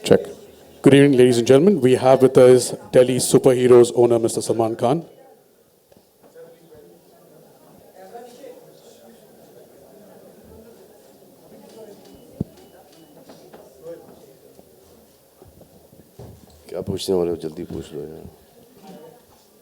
Check. Good evening, ladies and gentlemen. We have with us Delhi Superheroes owner, Mr. Salman Khan. क्या पूछने वाले हो जल्दी पूछ लो यार.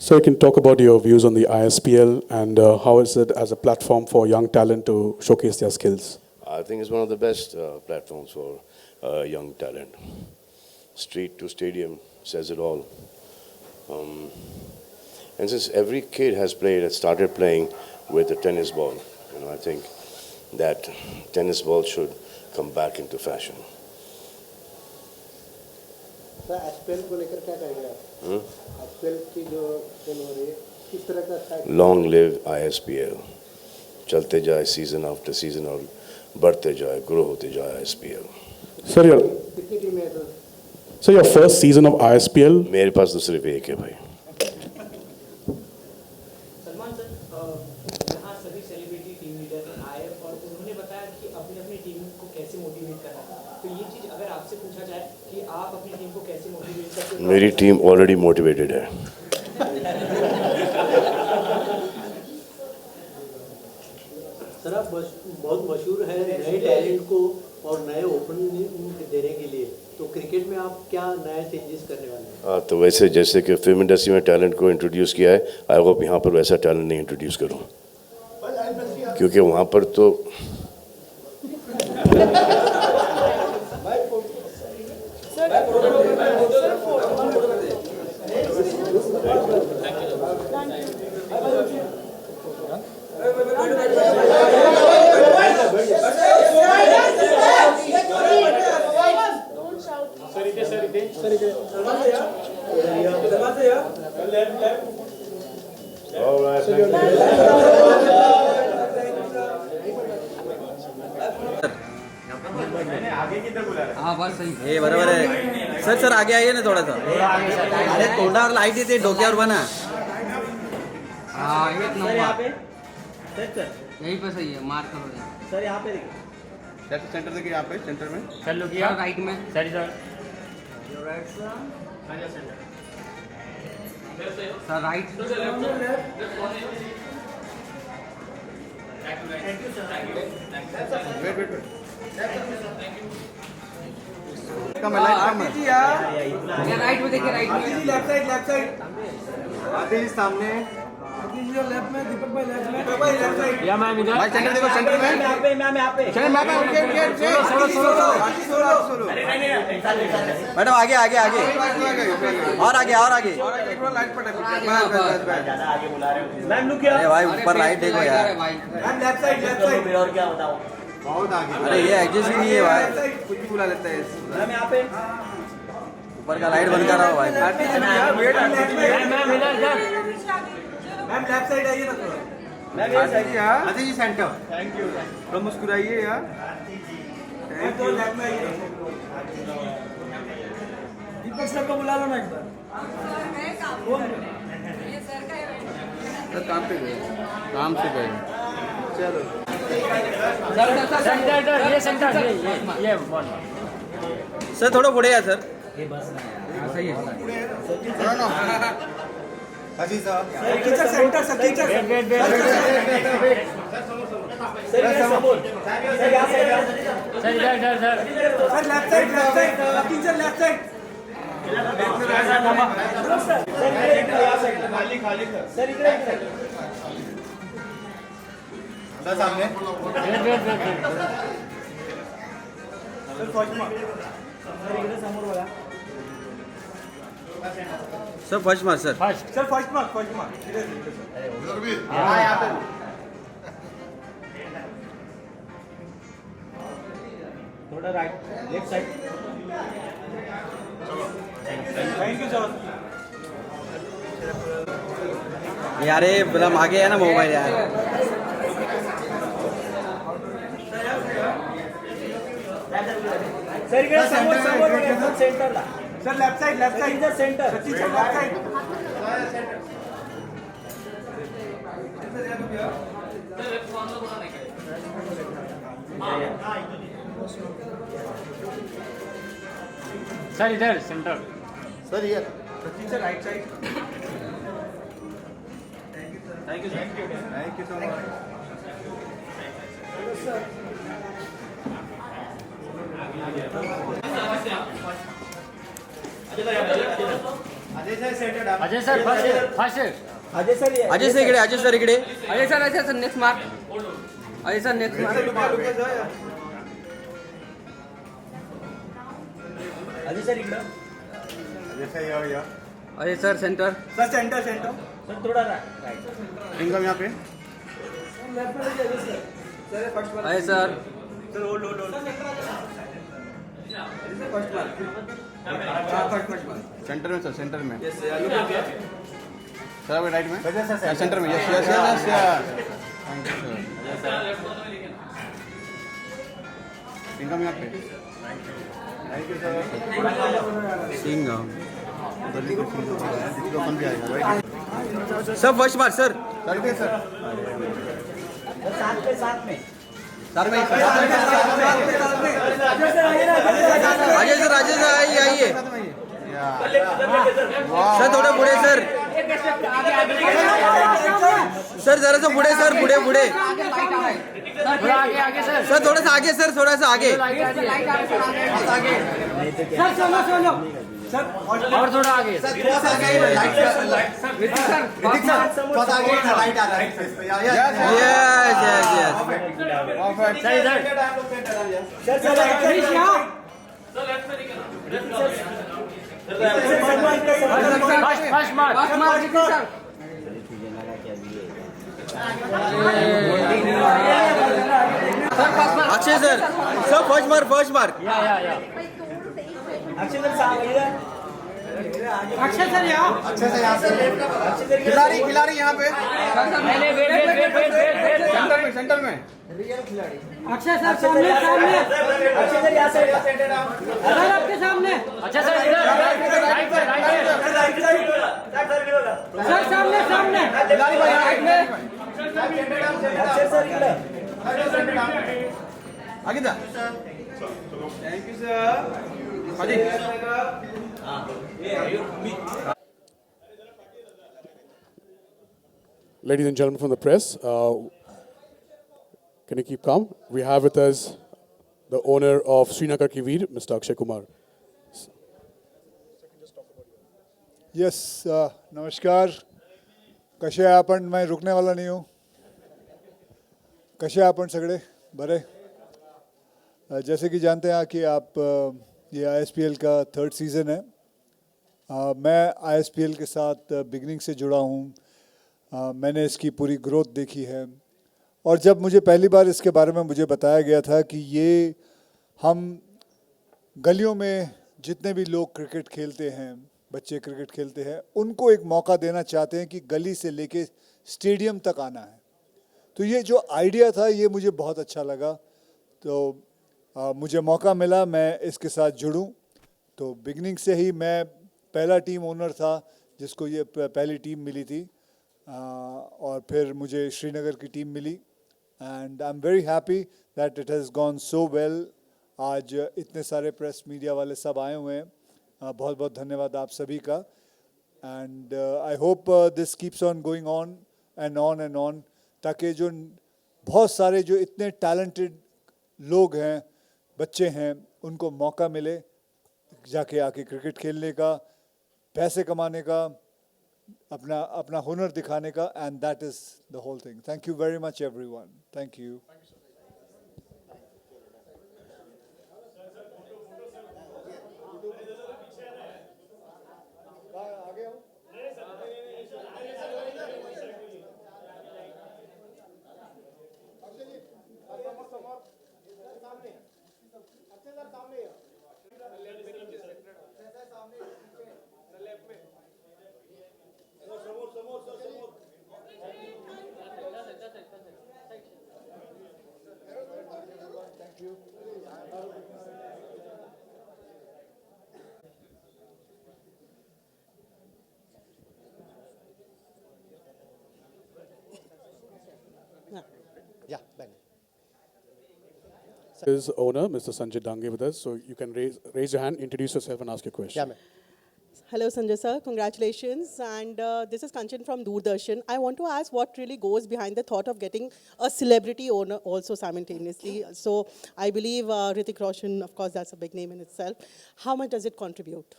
So you can talk about your views on the ISPL and how is it as a platform for young talent to showcase their skills? I think it's one of the best platforms for young talent. Street to stadium says it all. And since every kid has started playing with a tennis ball, I think that tennis ball should come back into fashion. Sir SPL को लेकर क्या कहेंगे आप? SPL की जो खेल हो रही है किस तरह का? Long live ISPL. चलते जाए सीजन आफ्टर सीजन और बढ़ते जाए, ग्रो होते जाए ISPL. Sir, कितनी टीमें हैं sir? so your first season of ISPL. मेरे पास तो सिर्फ एक है भाई. सलमान सर, यहाँ सभी सेलिब्रिटी टीम लीडर आए और उन्होंने बताया कि अपनी अपनी टीम को कैसे मोटिवेट करना है. तो ये चीज़ अगर आपसे पूछा जाए कि आप अपनी टीम को कैसे मोटिवेट करते हैं? मेरी टीम ऑलरेडी मोटिवेटेड है. सर आप बहुत मशहूर है नए टैलेंट को और नए ओपनिंग देने के लिए, तो क्रिकेट में आप क्या नया चेंजेस करने वाले हैं? तो वैसे जैसे कि फिल्म इंडस्ट्री में टैलेंट को इंट्रोड्यूस किया है, आई होप यहाँ पर वैसा टैलेंट नहीं इंट्रोड्यूस करूँ, क्योंकि वहाँ पर तो हाँ बस सही हे बरोबर आहे. सर सर आगे आइए ना थोड़ा सा. अरे तोंडावर लाईट येते डोक्यावर बना. हाँ एक नंबर. यहीं पे सही है. मार करो यार. सर यहाँ पे देखिए. सेंटर देखिए यहाँ पे सेंटर में. चल लो किया राइट में. Sir sir right. वेट कम है राइट में देखिए. राइट में लेफ्ट साइड आते ही सामने. लेफ्ट में दीपक भाई लेफ्ट साइड या मैम इधर. भाई सेंटर देखो सेंटर में. यहाँ पे चलो मैम सोलो. मैडम आगे आगे आगे और आगे और आगे. लाइट पर मैम लुक किया. अरे भाई ऊपर लाइट देखो यार. मैम लेफ्ट साइड और क्या बताऊँ? बहुत आगे. अरे ये एडजस्ट ही नहीं है भाई. कुछ भी बुला लेता है. मैम यहाँ पे ऊपर का लाइट बंद कर रहा हूँ भाई. मैम लेफ्ट साइड आइए ना थोड़ा. मैम ये साइड आते जी सेंटर. Thank you. थोड़ा मुस्कुराइए यार. Thank you. लेफ्ट में आइए. दीपक सर को बुला लो ना एक बार. सर काम पे गए. काम से गए. चलो सर थोडं पुढे या sir. Sir teacher centre sir teacher sir समोर सर यहाँ sir left side teacher left side खाली सर इधर सामने. सर फर्स्ट मार्क सर इकडे समोर बघा. Sir first mark sir. Sir first mark थोड़ा right left side. Thank you sir. यार ये बड़ा मागे है ना मोबाइल यार. सर इकडे समोर समोर एकदम सेंटरला sir left side in the centre Sachin sir left side sir इधर centre sir here Sachin sir right side thank you so much Ajay sir first Ajay sir ये- अजय सर इकडे अजय सर इकडे Ajay sir next mark Ajay sir next mark Ajay sir इकडं Ajay sir centre sir centre sir थोडा right इनकम यहाँ पे Ajay sir sir hold centre में sir centre में सर राइट में सेंटर में yes yes yes thank you sir income यहाँ पे thank you sir sing open भी आएगा right sir first mark sir sir के सर साथ में सर में अजय सर आइए सर थोडं पुढे सर सर जरासं पुढे सर पुढे थोड़ा आगे आगे सर सर थोडासा आगे और थोड़ा आगे यस सर इधर first mark sir Akshay sir first mark या अक्षय सर सामने अक्षय सर यहाँ खिलाड़ी यहाँ पे पहले वेट सेंटर में अक्षय सर सामने अक्षय सर यहाँ से सर आपके सामने अच्छा सर इधर राइट सर सामने राइट में अक्षय सर इकडं आगे जा thank you sir Ladies and gentlemen from the press, can you keep calm? We have with us the owner of Srinagar Ki Veer, Mr. Akshay Kumar. Yes नमस्कार कसे आहे आपण मैं रुकने वाला नहीं हूँ कसे आहे आपण सगळे बरे जैसे कि जानते हैं कि आप ये ISPL का थर्ड सीज़न है मैं ISPL के साथ बिगनिंग से जुड़ा हूँ मैंने इसकी पूरी ग्रोथ देखी है और जब मुझे पहली बार इसके बारे में मुझे बताया गया था कि ये हम गलियों में जितने भी लोग क्रिकेट खेलते हैं बच्चे क्रिकेट खेलते हैं उनको एक मौका देना चाहते हैं कि गली से लेके स्टेडियम तक आना है तो ये जो आइडिया था ये मुझे बहुत अच्छा लगा तो मुझे मौका मिला मैं इसके साथ जुड़ूं तो बिगनिंग से ही मैं पहला टीम ओनर था जिसको ये पहली टीम मिली थी और फिर मुझे श्रीनगर की टीम मिली and I am very happy that it has gone so well आज इतने सारे प्रेस मीडिया वाले सब आए हुए हैं बहुत बहुत धन्यवाद आप सभी का and I hope this keeps on going on and on ताकि जो बहुत सारे जो इतने टैलेंटेड लोग हैं बच्चे हैं उनको मौका मिले जाके आके क्रिकेट खेलने का पैसे कमाने का अपना हुनर दिखाने का and that is the whole thing thank you very much everyone thank you Is owner, Mr. Sanjay Dange, with us. So you can raise your hand, introduce yourself, and ask your question. Hello, Sanjay sir. Congratulations. And this is Kanchan from Doordarshan. I want to ask what really goes behind the thought of getting a celebrity owner also simultaneously. So I believe Hrithik Roshan, of course, that's a big name in itself. How much does it contribute?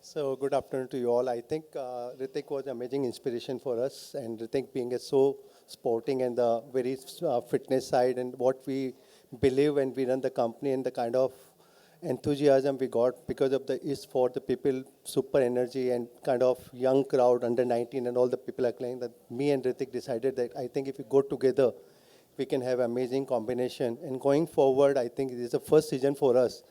So good afternoon to you all. I think Hrithik was an amazing inspiration for us, and Hrithik being a so sporting and the very fitness side and what we believe when we run the company and the kind of enthusiasm we got because of the is for the people, super energy and kind of young crowd under 19 and all the people are playing that me and Hrithik decided that I think if we go together, we can have amazing combination. And going forward, I think this is the first season for us.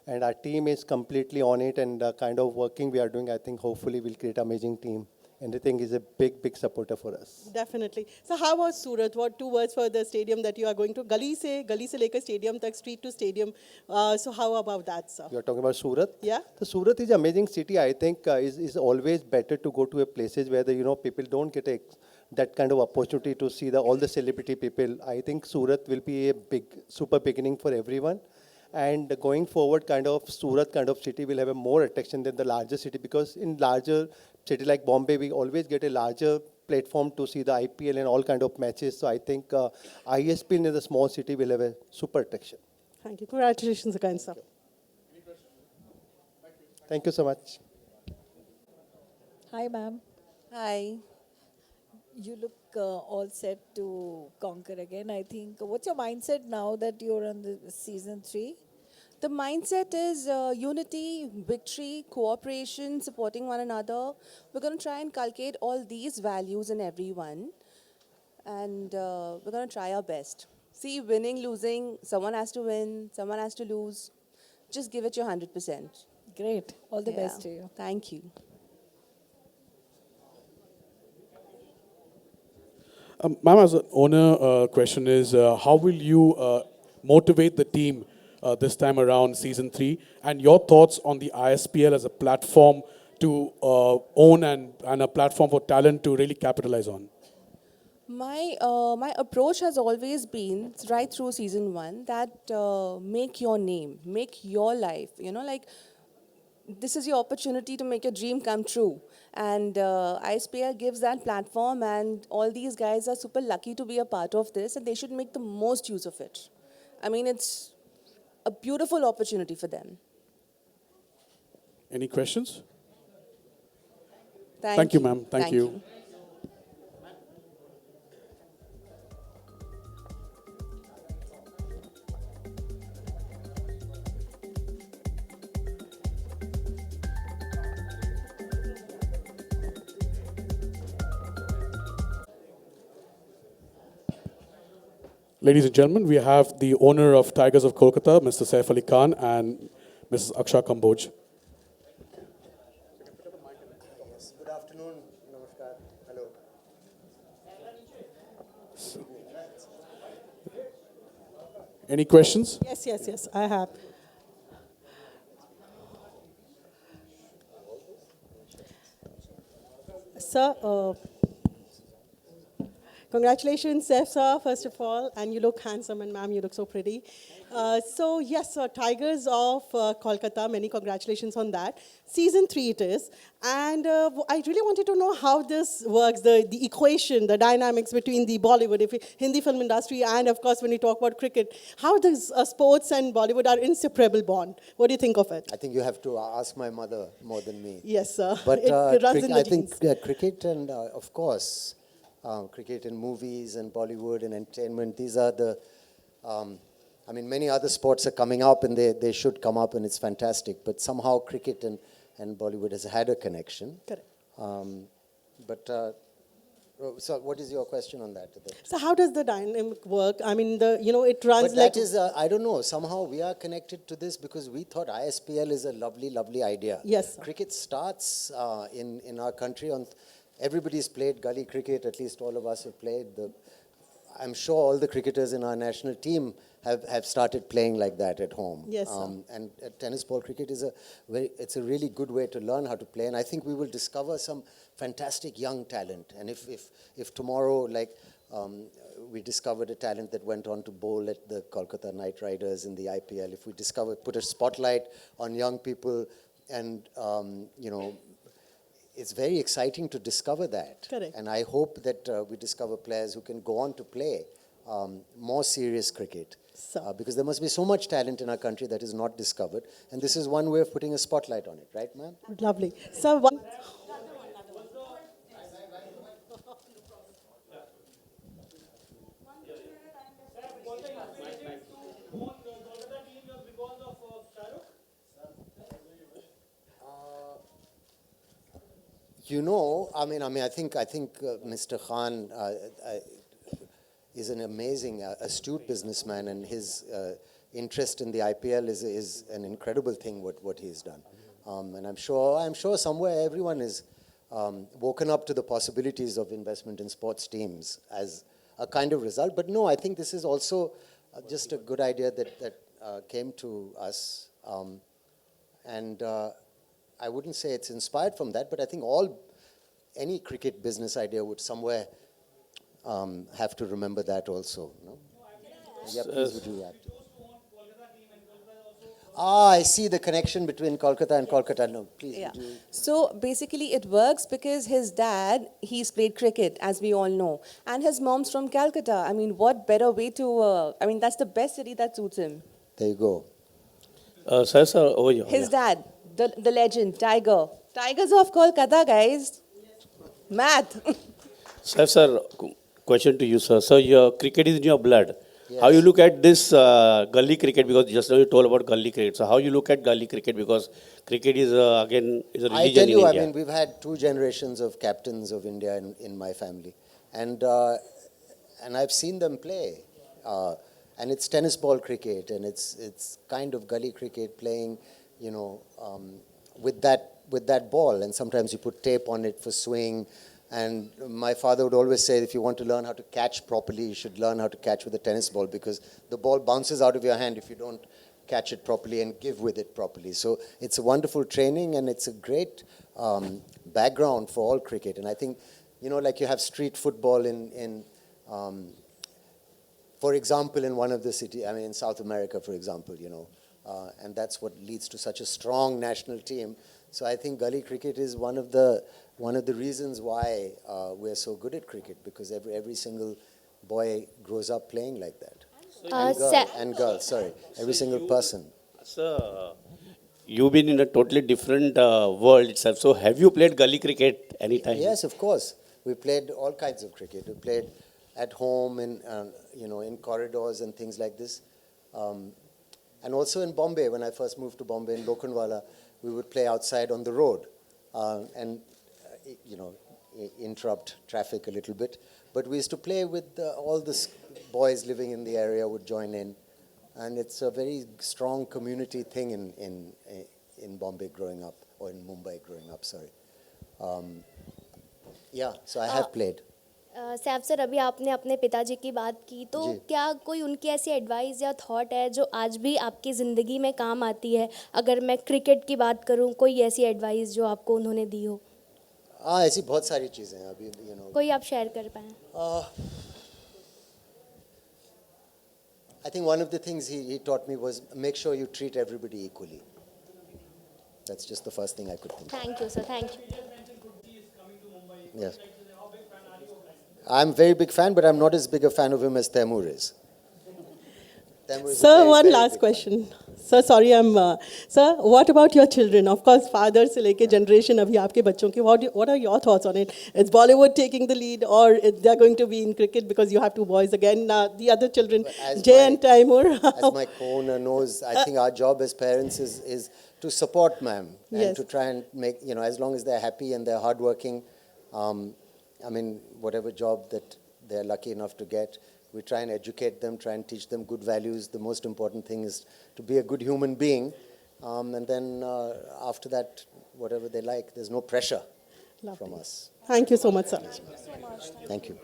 And our team is completely on it and the kind of working we are doing, I think hopefully we'll create an amazing team. And Hrithik is a big, big supporter for us. Definitely. So how about Surat? What 2 words for the stadium that you are going to? Gali se lekar stadium tak, street to stadium. So how about that, sir? You're talking about Surat? Yeah. So Surat is an amazing city. I think is always better to go to a places where the, people don't get that kind of opportunity to see all the celebrity people. I think Surat will be a big, super beginning for everyone. And going forward, kind of Surat kind of city will have a more attraction than the larger city because in larger city like Bombay, we always get a larger platform to see the IPL and all kind of matches. So I think ISPL in the small city will have a super attraction. Thank you. Congratulations again, sir. Thank you so much. Hi, ma'am. Hi. You look all set to conquer again. I think. What's your mindset now that you're on the season 3? The mindset is unity, victory, cooperation, supporting one another. We're going to try and inculcate all these values in everyone. And we're going to try our best. See, winning, losing, someone has to win, someone has to lose. Just give it your 100%. Great. All the best to you. Thank you. Ma'am, as an owner, question is, how will you motivate the team this time around season 3? And your thoughts on the ISPL as a platform to own and a platform for talent to really capitalize on? My approach has always been, right through season 1, that make your name, make your life. This is your opportunity to make your dream come true. And ISPL gives that platform, and all these guys are super lucky to be a part of this, and they should make the most use of it. I mean, it's a beautiful opportunity for them. Any questions? Thank you, ma'am. Thank you. Ladies and gentlemen, we have the owner of Tigers of Kolkata, Mr. Saif Ali Khan, and Mrs. Aksha Kamboj. Good afternoon. Namaskar. Hello. Any questions? Yes, I have. Sir, congratulations, Saif sir, first of all, and you look handsome, and ma'am, you look so pretty. So yes, sir, Tigers of Kolkata, many congratulations on that. Season 3 it is, and I really wanted to know how this works, the equation, the dynamics between the Bollywood, Hindi film industry, and of course when we talk about cricket, how does sports and Bollywood are inseparable bond? What do you think of it? I think you have to ask my mother more than me. Yes, sir. But it runs in the I think genes. cricket and, of course, cricket and movies and Bollywood and entertainment, these are the, many other sports are coming up and they should come up and it's fantastic. But somehow cricket and Bollywood has had a connection. Correct. So what is your question on that? So how does the dynamic work? I mean, it runs But like... that is, I don't know, somehow we are connected to this because we thought ISPL is a lovely, lovely idea. Yes, sir. Cricket starts in our country on... Everybody's played gully cricket, at least all of us have played. I'm sure all the cricketers in our national team have started playing like that at home. Yes, sir. And tennis ball cricket is it's a really good way to learn how to play. And I think we will discover some fantastic young talent. And if tomorrow, like we discovered a talent that went on to bowl at the Kolkata Knight Riders in the IPL, if we put a spotlight on young people, and it's very exciting to discover that. Correct. And I hope that we discover players who can go on to play more serious cricket. Because there must be so much talent in our country that is not discovered, and this is one way of putting a spotlight on it, right, ma'am? Lovely. So one. I think Mr. Khan is an amazing, astute businessman, and his interest in the IPL is an incredible thing. What he's done, and I'm sure somewhere everyone is woken up to the possibilities of investment in sports teams as a kind of result. But no, I think this is also just a good idea that came to us, and I wouldn't say it's inspired from that, but I think any cricket business idea would somewhere have to remember that also. No? Yeah, please would you react? I see the connection between Kolkata and Kolkata. No, please. Yeah. Would you? So basically it works because his dad, he's played cricket, as we all know. And his mom's from Calcutta. I mean, what better way to, that's the best city that suits him. There you go. Sir, over here. His dad, the legend, Tiger. Tigers of Kolkata, guys. Math. Sir, question to you, sir. Sir, your cricket is in your blood. Yes. How you look at this gully cricket? Because just now you told about gully cricket. So how you look at gully cricket? Because cricket is again is a religion I tell you, in India. I mean, we've had 2 generations of captains of India in my family, and I've seen them play, and it's tennis ball cricket, and it's kind of gully cricket playing, with that ball, and sometimes you put tape on it for swing. And my father would always say, if you want to learn how to catch properly, you should learn how to catch with a tennis ball, because the ball bounces out of your hand if you don't catch it properly and give with it properly. So it's a wonderful training, and it's a great background for all cricket. And I think, like you have street football for example, in one of the cities, in South America, for example, and that's what leads to such a strong national team. So I think gully cricket is one of the reasons why we're so good at cricket, because every single boy grows up playing like that. And girl, every single person. Sir, you've been in a totally different world itself. So have you played gully cricket anytime? Yes, of course. We played all kinds of cricket. We played at home, in corridors and things like this. And also in Bombay, when I first moved to Bombay, in Lokhandwala, we would play outside on the road and interrupt traffic a little bit. But we used to play with all the boys living in the area would join in. And it's a very strong community thing in Bombay growing up, or in Mumbai growing up, sorry. So I have played. Saif sir, अभी आपने अपने पिताजी की बात की, तो क्या कोई उनकी ऐसी एडवाइस या थॉट है जो आज भी आपकी ज़िंदगी में काम आती है? अगर मैं क्रिकेट की बात करूं, कोई ऐसी एडवाइस जो आपको उन्होंने दी हो? ऐसी बहुत सारी चीज़ें हैं अभी, कोई आप शेयर कर पाएँ? I think one of the things he taught me was make sure you treat everybody equally. That's just the first thing I could think of. Thank you, sir. Thank you. Yes. I'm a very big fan, but I'm not as big a fan of him as Taimur is. Sir, one last question. Sir, sorry, Sir, what about your children? Of course, father se leke generation abhi aapke bachon ki. What are your thoughts on it? Is Bollywood taking the lead, or they're going to be in cricket because you have 2 boys again? The other children, Jay and Taimur. As my co-owner knows, I think our job as parents is to support ma'am, and to try and make, as long as they're happy and they're hardworking, whatever job that they're lucky enough to get, we try and educate them, try and teach them good values. The most important thing is to be a good human being. And then after that, whatever they like, there's no pressure from us. Thank you so much, sir. Thank you.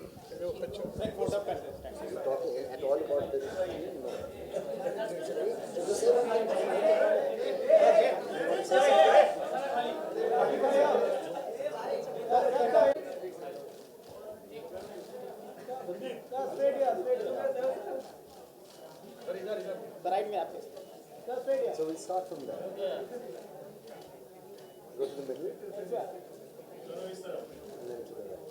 So we'll start from there. Go to the middle. And then to the right.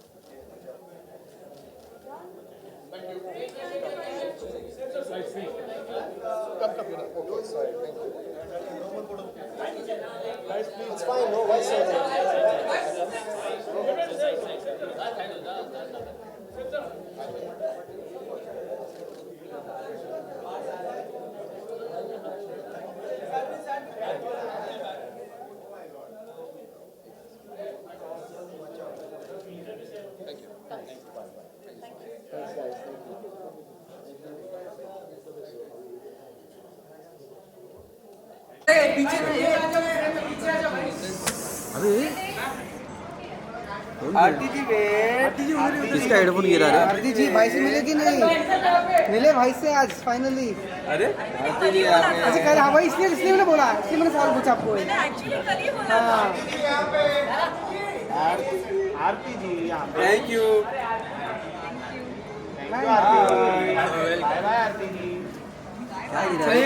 Okay, sorry, thank you. It's fine, no, why so Aarti ji wait किसका headphone गिरा रे? आरती जी भाई से मिले कि नहीं? मिले भाई से आज फाइनली। अरे आरती जी अच्छा कल हाँ भाई इसलिए इसलिए मैंने बोला, इसलिए मैंने सवाल पूछा आपको। हाँ आरती जी यहाँ पे। Thank you. बाय बाय आरती जी। क्या गिरा रे?